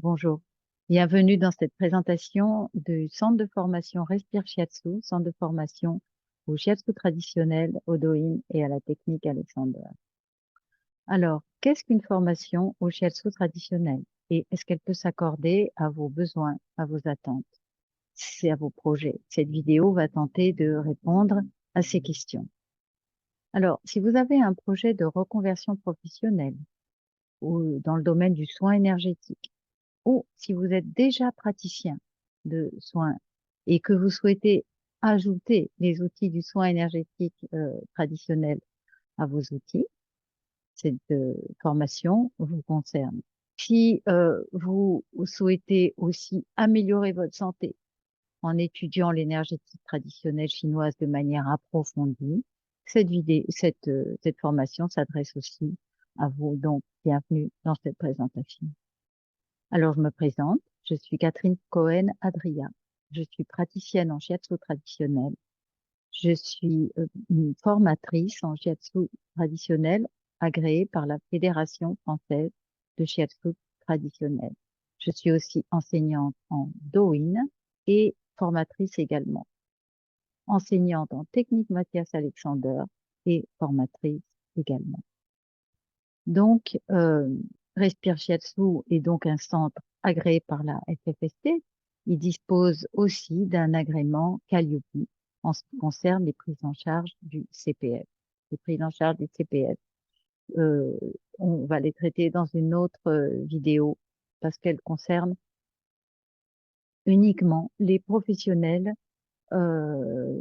Bonjour, bienvenue dans cette présentation du centre de formation Respire Shiatsu, centre de formation au shiatsu traditionnel, au Do-in et à la technique Alexander. Alors, qu'est-ce qu'une formation au shiatsu traditionnel et est-ce qu'elle peut s'accorder à vos besoins, à vos attentes, c'est à vos projets? Cette vidéo va tenter de répondre à ces questions. Alors, si vous avez un projet de reconversion professionnelle ou dans le domaine du soin énergétique, ou si vous êtes déjà praticien de soins et que vous souhaitez ajouter les outils du soin énergétique traditionnel à vos outils, cette formation vous concerne. Si vous souhaitez aussi améliorer votre santé en étudiant l'énergétique traditionnelle chinoise de manière approfondie, cette formation s'adresse aussi à vous. Donc, bienvenue dans cette présentation. Alors, je me présente. Je suis Catherine Cohen-Adria. Je suis praticienne en shiatsu traditionnel. Je suis une formatrice en shiatsu traditionnel agréée par la Fédération française de shiatsu traditionnel. Je suis aussi enseignante en Do-in et formatrice également. Enseignante en technique Mathias Alexander et formatrice également. Donc, Respire Shiatsu est donc un centre agréé par la FFST. Il dispose aussi d'un agrément Calliope en ce qui concerne les prises en charge du CPF. Les prises en charge du CPF, euh, on va les traiter dans une autre vidéo parce qu'elles concernent uniquement les professionnels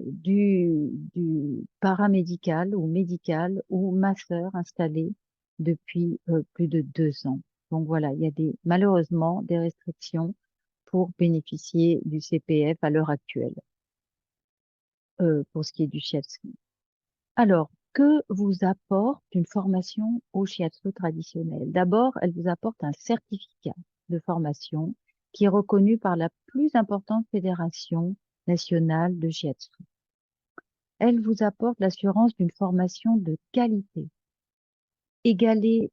du paramédical ou médical ou masseur installé depuis plus de 2 ans. Donc voilà, il y a malheureusement des restrictions pour bénéficier du CPF à l'heure actuelle, pour ce qui est du shiatsu. Alors, que vous apporte une formation au shiatsu traditionnel? D'abord, elle vous apporte un certificat de formation qui est reconnu par la plus importante fédération nationale de shiatsu. Elle vous apporte l'assurance d'une formation de qualité, étalée,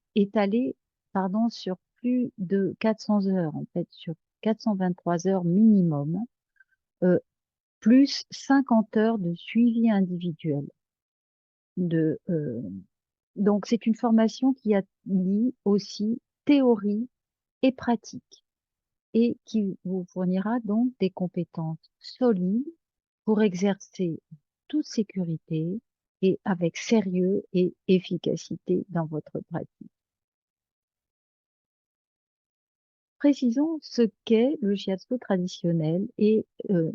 sur plus de 400 heures, en fait, sur 423 heures minimum, euh, plus 50 heures de suivi individuel. Donc, c'est une formation qui allie aussi théorie et pratique et qui vous fournira donc des compétences solides pour exercer toute sécurité et avec sérieux et efficacité dans votre pratique. Précisons ce qu'est le shiatsu traditionnel et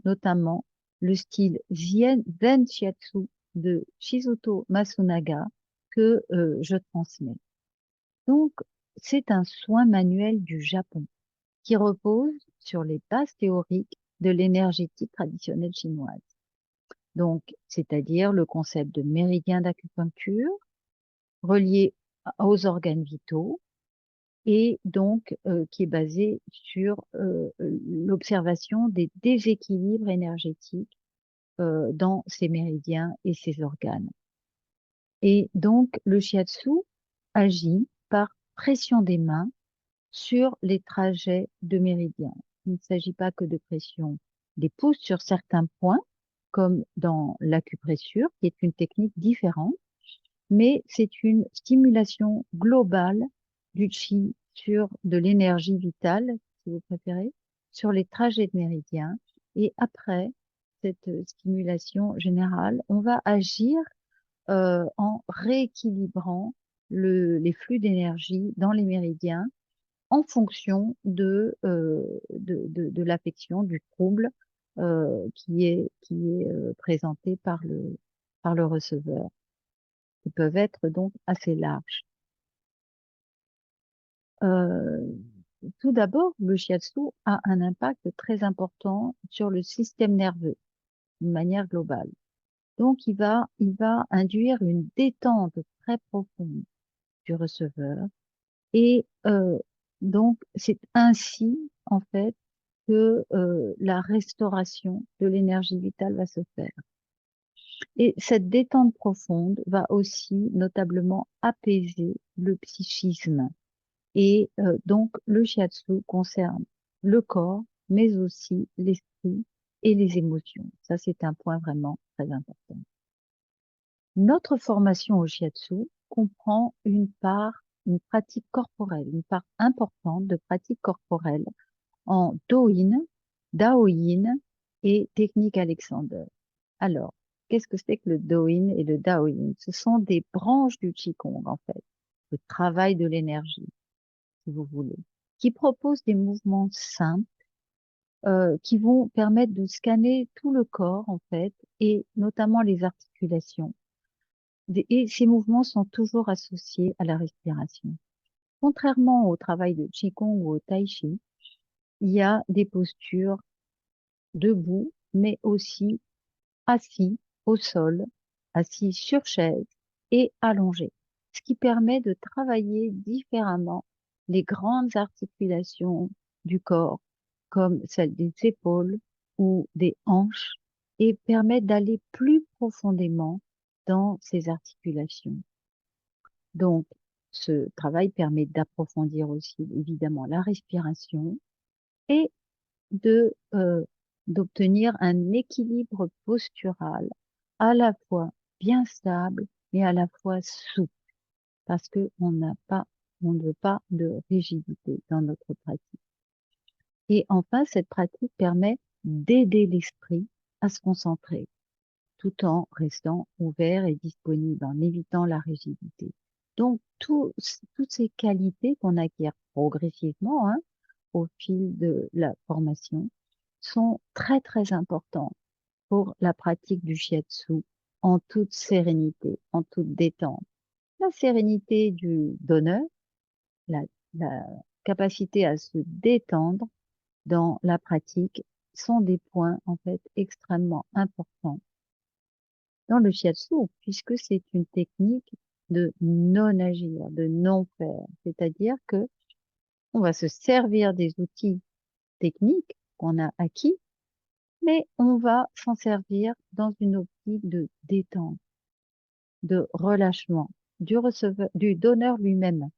notamment le style Zen Shiatsu de Shizuto Masunaga que je transmets. Donc, c'est un soin manuel du Japon qui repose sur les bases théoriques de l'énergétique traditionnelle chinoise. Donc, c'est-à-dire le concept de méridien d'acupuncture relié aux organes vitaux et donc qui est basé sur l'observation des déséquilibres énergétiques dans ces méridiens et ces organes. Et donc, le shiatsu agit par pression des mains sur les trajets de méridiens. Il ne s'agit pas que de pression des pouces sur certains points, comme dans l'acupressure, qui est une technique différente, mais c'est une stimulation globale du chi sur de l'énergie vitale, si vous préférez, sur les trajets de méridiens. Et après cette stimulation générale, on va agir en rééquilibrant les flux d'énergie dans les méridiens en fonction de l'affection, du trouble qui est présenté par le receveur. Ils peuvent être donc assez larges. Euh, Tout d'abord, le shiatsu a un impact très important sur le système nerveux d'une manière globale. Donc, il va induire une détente très profonde du receveur et donc c'est ainsi en fait que la restauration de l'énergie vitale va se faire. Et cette détente profonde va aussi notablement apaiser le psychisme. Et donc, le shiatsu concerne le corps, mais aussi l'esprit et les émotions. Ça, c'est un point vraiment très important. Notre formation au shiatsu comprend une pratique corporelle, une part importante de pratique corporelle en Do-in, Dao-in et technique Alexander. Alors, qu'est-ce que c'est que le Do-in et le Dao-in? Ce sont des branches du Qigong, en fait, le travail de l'énergie, si vous voulez, qui proposent des mouvements simples qui vont permettre de scanner tout le corps, en fait, et notamment les articulations. Et ces mouvements sont toujours associés à la respiration. Contrairement au travail de Qigong ou au Tai Chi, il y a des postures debout, mais aussi assis au sol, assis sur chaise et allongé, ce qui permet de travailler différemment les grandes articulations du corps, comme celles des épaules ou des hanches, et permet d'aller plus profondément dans ces articulations. Donc, ce travail permet d'approfondir aussi évidemment la respiration et de d'obtenir un équilibre postural à la fois bien stable mais à la fois souple parce que on ne veut pas de rigidité dans notre pratique. Et enfin, cette pratique permet d'aider l'esprit à se concentrer tout en restant ouvert et disponible, en évitant la rigidité. Donc, toutes ces qualités qu'on acquiert progressivement, hein, au fil de la formation, sont très, très importantes pour la pratique du shiatsu en toute sérénité, en toute détente. La sérénité du donneur, la, la capacité à se détendre dans la pratique sont des points, en fait, extrêmement importants dans le shiatsu, puisque c'est une technique de non-agir, de non-faire. C'est-à-dire que on va se servir des outils techniques qu'on a acquis, mais on va s'en servir dans une optique de détente, de relâchement du receveur, du donneur lui-même.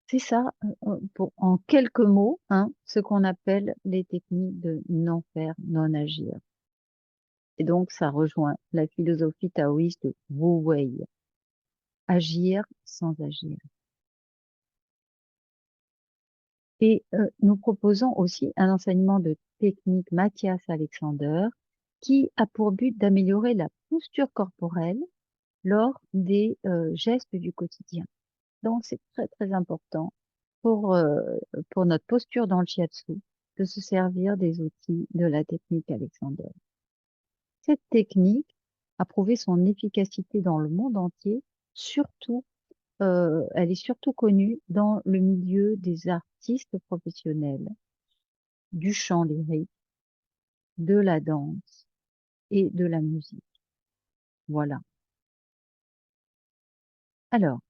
C'est ça, en quelques mots, hein, ce qu'on appelle les techniques de non-faire, non-agir. Et donc, ça rejoint la philosophie taoïste de Wu Wei, agir sans agir. Et nous proposons aussi un enseignement de technique Matthias Alexander qui a pour but d'améliorer la posture corporelle lors des gestes du quotidien. Donc, c'est très, très important pour notre posture dans le shiatsu de se servir des outils de la technique Alexander. Cette technique a prouvé son efficacité dans le monde entier, surtout, elle est surtout connue dans le milieu des artistes professionnels, du chant lyrique, de la danse et de la musique. Voilà. Alors,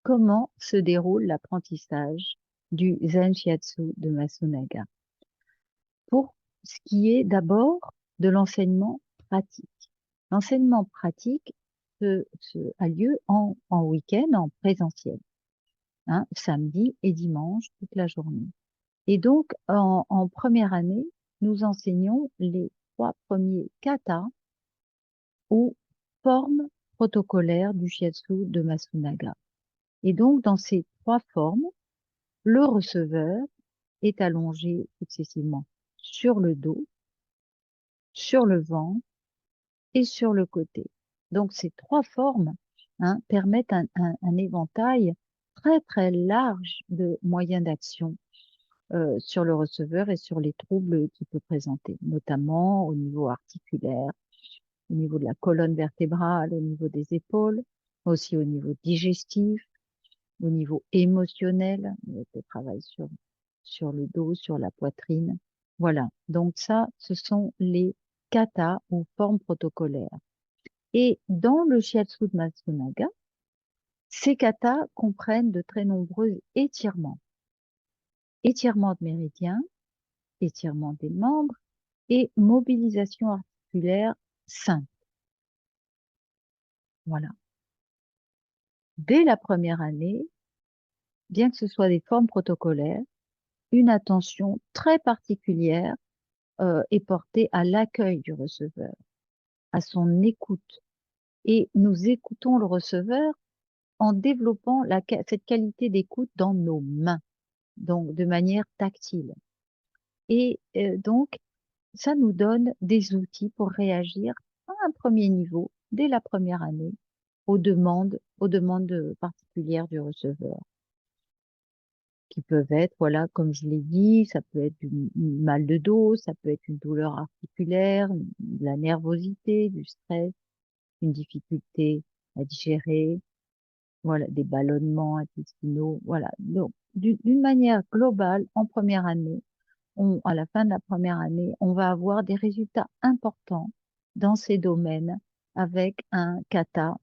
comment se déroule l'apprentissage du Zen Shiatsu de Masunaga? Pour ce qui est d'abord de l'enseignement pratique. L'enseignement pratique a lieu en week-end, en présentiel, hein, samedi et dimanche, toute la journée. Et donc, en première année, nous enseignons les 3 premiers katas ou formes protocolaires du shiatsu de Masunaga. Et donc, dans ces 3 formes, le receveur est allongé successivement sur le dos, sur le ventre et sur le côté. Donc, ces 3 formes, hein, permettent un éventail très, très large de moyens d'action sur le receveur et sur les troubles qu'il peut présenter, notamment au niveau articulaire, au niveau de la colonne vertébrale, au niveau des épaules, aussi au niveau digestif, au niveau émotionnel, le travail sur le dos, sur la poitrine. Voilà. Donc ça, ce sont les katas ou formes protocolaires. Et dans le shiatsu de Matsunaga, ces katas comprennent de très nombreux étirements. Étirements de méridiens, étirements des membres et mobilisation articulaire simple. Voilà. Dès la première année, bien que ce soit des formes protocolaires, une attention très particulière est portée à l'accueil du receveur, à son écoute. Et nous écoutons le receveur en développant cette qualité d'écoute dans nos mains, donc de manière tactile. Et donc, ça nous donne des outils pour réagir à un premier niveau, dès la première année, aux demandes particulières du receveur, qui peuvent être, voilà, comme je l'ai dit, ça peut être du mal de dos, ça peut être une douleur articulaire, de la nervosité, du stress, une difficulté à digérer, voilà, des ballonnements intestinaux, voilà. Donc, d'une manière globale, en première année, à la fin de la première année, on va avoir des résultats importants dans ces domaines avec un kata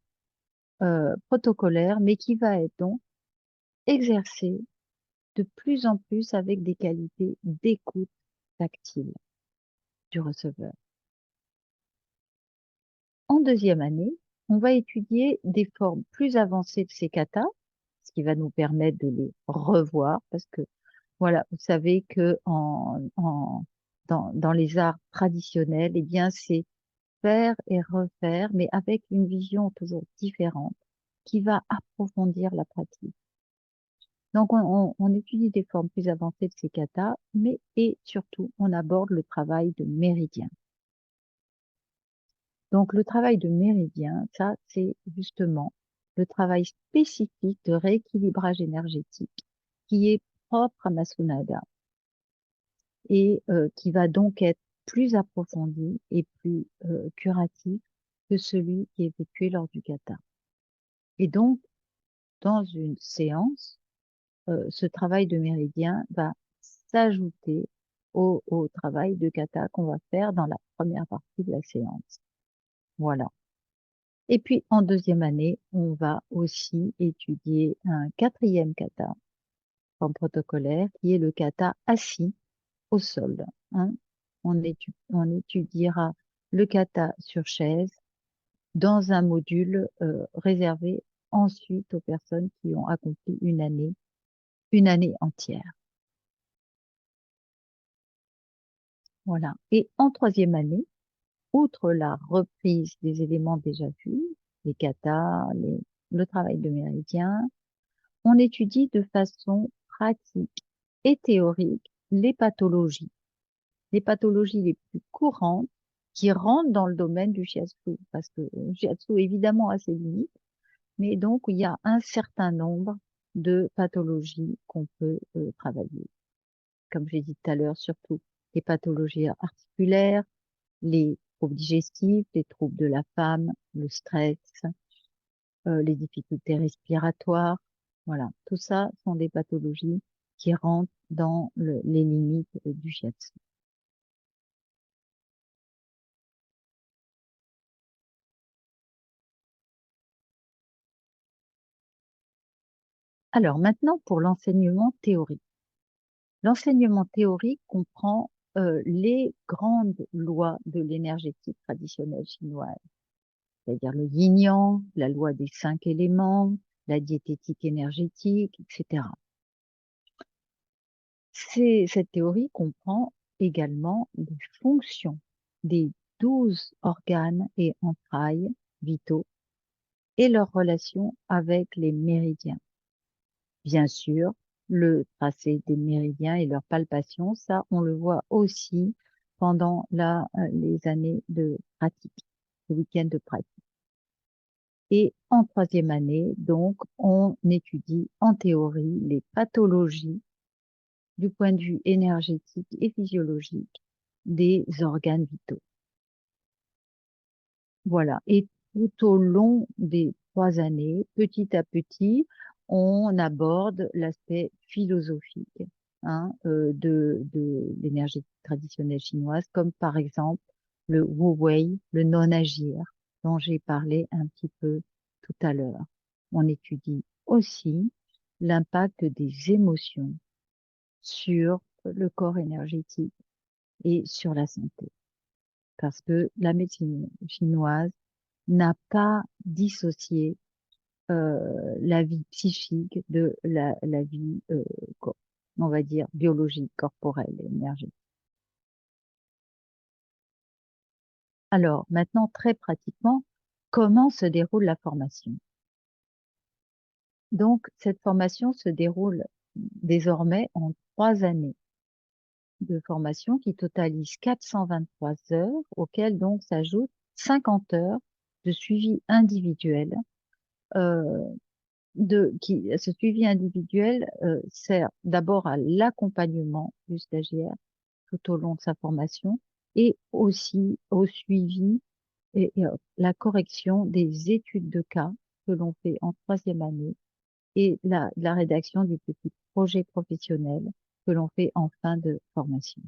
protocolaire, mais qui va être donc exercé de plus en plus avec des qualités d'écoute tactile du receveur. En deuxième année, on va étudier des formes plus avancées de ces katas, ce qui va nous permettre de les revoir, parce que voilà, vous savez que dans les arts traditionnels, eh bien, c'est faire et refaire, mais avec une vision toujours différente qui va approfondir la pratique. Donc, on étudie des formes plus avancées de ces katas, mais et surtout, on aborde le travail de méridien. Donc, le travail de méridien, ça, c'est justement le travail spécifique de rééquilibrage énergétique qui est propre à Masunaga et qui va donc être plus approfondi et plus curatif que celui qui est effectué lors du kata. Et donc, dans une séance, ce travail de méridien va s'ajouter au travail de kata qu'on va faire dans la première partie de la séance. Voilà. Et puis, en deuxième année, on va aussi étudier un quatrième kata, forme protocolaire, qui est le kata assis au sol. Hein. On étudiera le kata sur chaise dans un module réservé ensuite aux personnes qui ont accompli une année entière. Voilà. Et en troisième année, outre la reprise des éléments déjà vus, les katas, le travail de méridien, on étudie de façon pratique et théorique les pathologies les plus courantes qui rentrent dans le domaine du shiatsu, parce que le shiatsu évidemment a ses limites, mais donc il y a un certain nombre de pathologies qu'on peut travailler. Comme j'ai dit tout à l'heure, surtout les pathologies articulaires, les troubles digestifs, les troubles de la femme, le stress, les difficultés respiratoires. Voilà, tout ça sont des pathologies qui rentrent dans les limites du shiatsu. Alors maintenant pour l'enseignement théorique. L'enseignement théorique comprend les grandes lois de l'énergétique traditionnelle chinoise, c'est-à-dire le yin-yang, la loi des 5 éléments, la diététique énergétique, etc. Cette théorie comprend également les fonctions des 12 organes et entrailles vitaux et leur relation avec les méridiens. Bien sûr, le tracé des méridiens et leur palpation, ça, on le voit aussi pendant les années de pratique, le week-end de pratique. Et en troisième année, donc, on étudie en théorie les pathologies du point de vue énergétique et physiologique des organes vitaux. Voilà. Et tout au long des 3 années, petit à petit, on aborde l'aspect philosophique de l'énergie traditionnelle chinoise, comme par exemple le Wu Wei, le non-agir, dont j'ai parlé un petit peu tout à l'heure. On étudie aussi l'impact des émotions sur le corps énergétique et sur la santé. Parce que la médecine chinoise n'a pas dissocié la vie psychique de la vie, on va dire, biologique, corporelle, énergétique. Alors, maintenant, très pratiquement, comment se déroule la formation? Donc, cette formation se déroule désormais en 3 années de formation qui totalisent 423 heures, auxquelles donc s'ajoutent 50 heures de suivi individuel. Euh, Ce suivi individuel sert d'abord à l'accompagnement du stagiaire tout au long de sa formation et aussi au suivi et la correction des études de cas que l'on fait en 3e année et la rédaction du petit projet professionnel que l'on fait en fin de formation,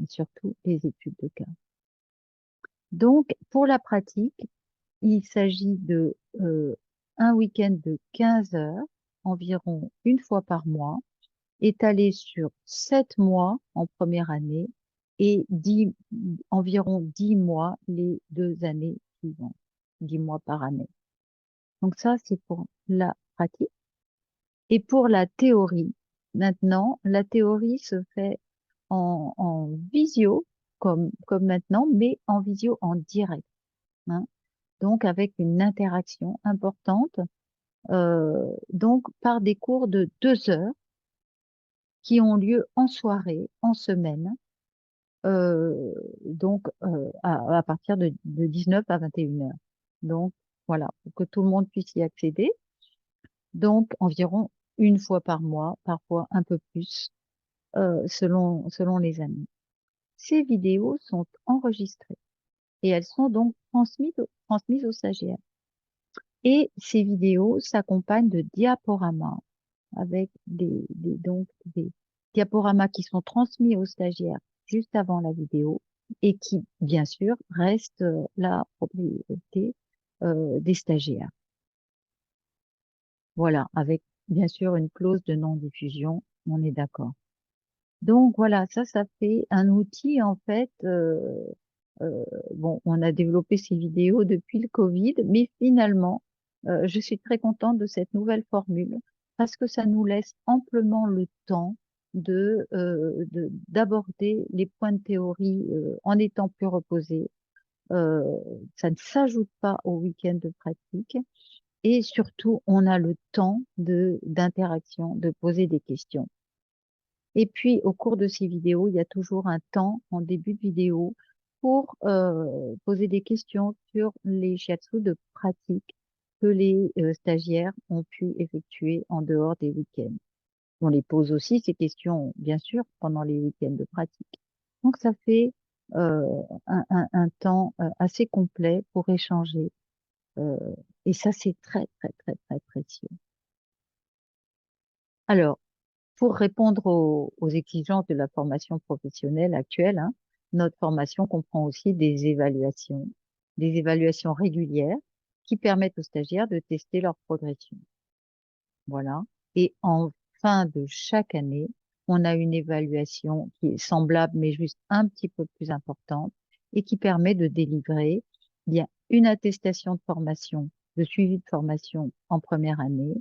et surtout les études de cas. Donc, pour la pratique, il s'agit de un week-end de 15 heures, environ une fois par mois, étalé sur 7 mois en première année et environ 10 mois les 2 années suivantes, 10 mois par année. Donc ça, c'est pour la pratique. Et pour la théorie, maintenant, la théorie se fait en visio, comme maintenant, mais en visio en direct, hein. Donc avec une interaction importante, donc par des cours de 2 heures qui ont lieu en soirée, en semaine, donc à partir de 19 à 21 heures. Donc voilà, pour que tout le monde puisse y accéder. Donc environ une fois par mois, parfois un peu plus, selon les années. Ces vidéos sont enregistrées et elles sont donc transmises aux stagiaires. Et ces vidéos s'accompagnent de diaporamas avec donc des diaporamas qui sont transmis aux stagiaires juste avant la vidéo et qui, bien sûr, restent la propriété des stagiaires. Voilà, avec bien sûr une clause de non-diffusion, on est d'accord. Donc voilà, ça fait un outil en fait. Bon, on a développé ces vidéos depuis le Covid, mais finalement, je suis très contente de cette nouvelle formule parce que ça nous laisse amplement le temps d'aborder les points de théorie en étant plus reposés. Euh, Ça ne s'ajoute pas au week-end de pratique et surtout, on a le temps d'interaction, de poser des questions. Et puis, au cours de ces vidéos, il y a toujours un temps en début de vidéo pour poser des questions sur les shiatsu de pratique que les stagiaires ont pu effectuer en dehors des week-ends. On les pose aussi ces questions, bien sûr, pendant les week-ends de pratique. Donc, ça fait euh, un temps assez complet pour échanger. euh, et ça, c'est très, très, très, très précieux. Alors, pour répondre aux exigences de la formation professionnelle actuelle, hein, notre formation comprend aussi des évaluations régulières qui permettent aux stagiaires de tester leur progression. Voilà. Et en fin de chaque année, on a une évaluation qui est semblable, mais juste un petit peu plus importante et qui permet de délivrer bien une attestation de formation, de suivi de formation en première année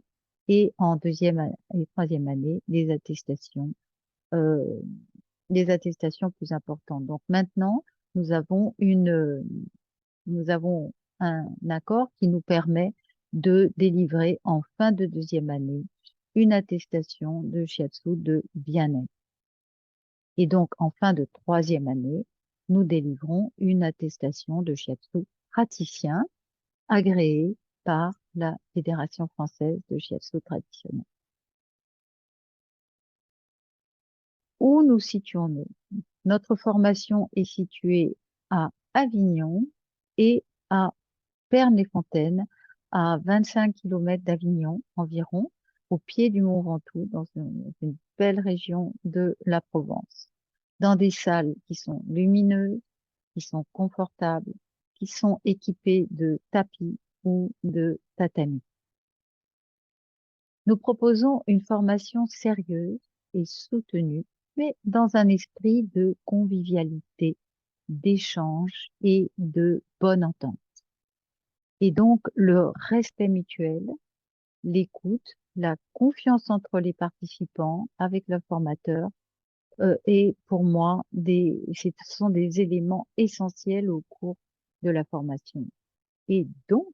et en et 3e année, euh, des attestations plus importantes. Donc maintenant, nous avons nous avons un accord qui nous permet de délivrer en fin de 2e année une attestation de shiatsu de bien-être. Et donc, en fin de 3e année, nous délivrons une attestation de shiatsu praticien agréée par la Fédération française de shiatsu traditionnel. Où nous situons-nous? Notre formation est située à Avignon et à Pernes-les-Fontaines, à 25 km d'Avignon environ, au pied du Mont Ventoux, dans une belle région de la Provence, dans des salles qui sont lumineuses, qui sont confortables, qui sont équipées de tapis ou de tatamis. Nous proposons une formation sérieuse et soutenue, mais dans un esprit de convivialité, d'échange et de bonne entente. Et donc, le respect mutuel l'écoute, la confiance entre les participants avec le formateur est pour moi ce sont des éléments essentiels au cours de la formation. Et donc,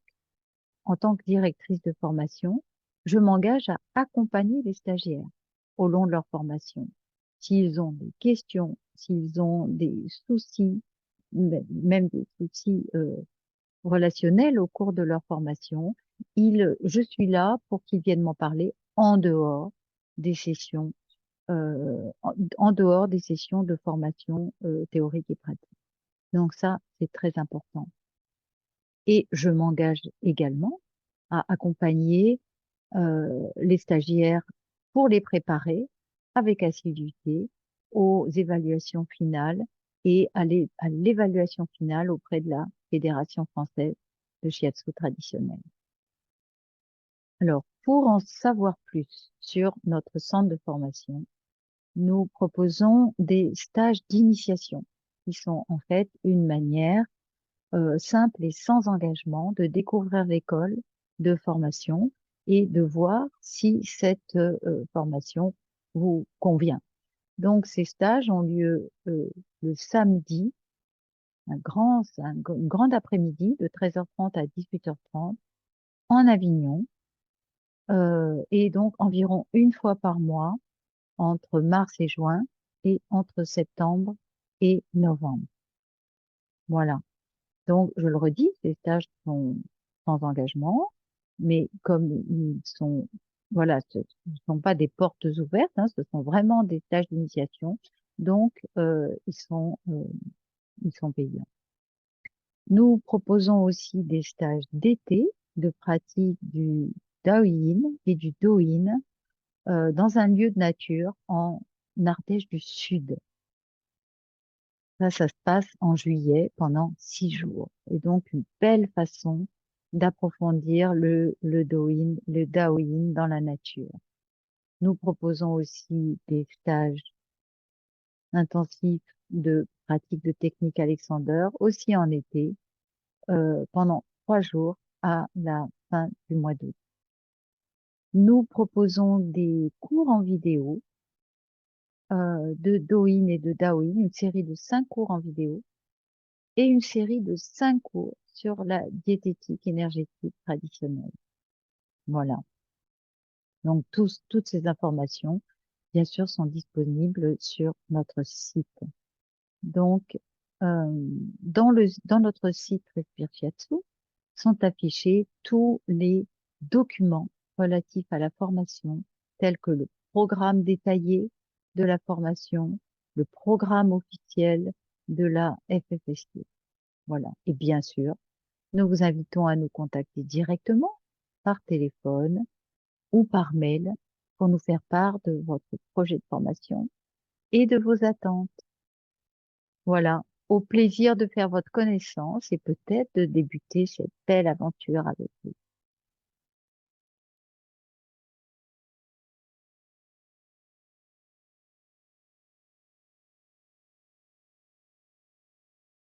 en tant que directrice de formation, je m'engage à accompagner les stagiaires au long de leur formation. S'ils ont des questions, s'ils ont des soucis, même des soucis relationnels au cours de leur formation, je suis là pour qu'ils viennent m'en parler en dehors des sessions, en dehors des sessions de formation théorique et pratique. Donc ça, c'est très important. Et je m'engage également à accompagner les stagiaires pour les préparer avec assiduité aux évaluations finales et à l'évaluation finale auprès de la Fédération française de shiatsu traditionnel. Alors, pour en savoir plus sur notre centre de formation, nous proposons des stages d'initiation qui sont en fait une manière simple et sans engagement de découvrir l'école de formation et de voir si cette formation vous convient. Donc, ces stages ont lieu le samedi, une grande après-midi de 13h30 à 18h30 en Avignon, et donc environ une fois par mois entre mars et juin et entre septembre et novembre. Voilà. Donc, je le redis, ces stages sont sans engagement, mais comme ils sont, voilà, ce ne sont pas des portes ouvertes, hein, ce sont vraiment des stages d'initiation, donc ils sont payants. Nous proposons aussi des stages d'été de pratique du Daoyin et du Doin dans un lieu de nature en Ardèche du Sud. Ça se passe en juillet pendant 6 jours. Et donc, une belle façon d'approfondir le Daoyin dans la nature. Nous proposons aussi des stages intensifs de pratique de technique Alexander, aussi en été, pendant 3 jours à la fin du mois d'août. Nous proposons des cours en vidéo de Douyin et de Daoyin, une série de 5 cours en vidéo et une série de 5 cours sur la diététique énergétique traditionnelle. Voilà. Donc, toutes ces informations, bien sûr, sont disponibles sur notre site. Donc, dans notre site Respire Shiatsu sont affichés tous les documents relatifs à la formation, tels que le programme détaillé de la formation, le programme officiel de la FFST. Voilà. Et bien sûr, nous vous invitons à nous contacter directement par téléphone ou par mail pour nous faire part de votre projet de formation et de vos attentes. Voilà. Au plaisir de faire votre connaissance et peut-être de débuter cette belle aventure avec vous.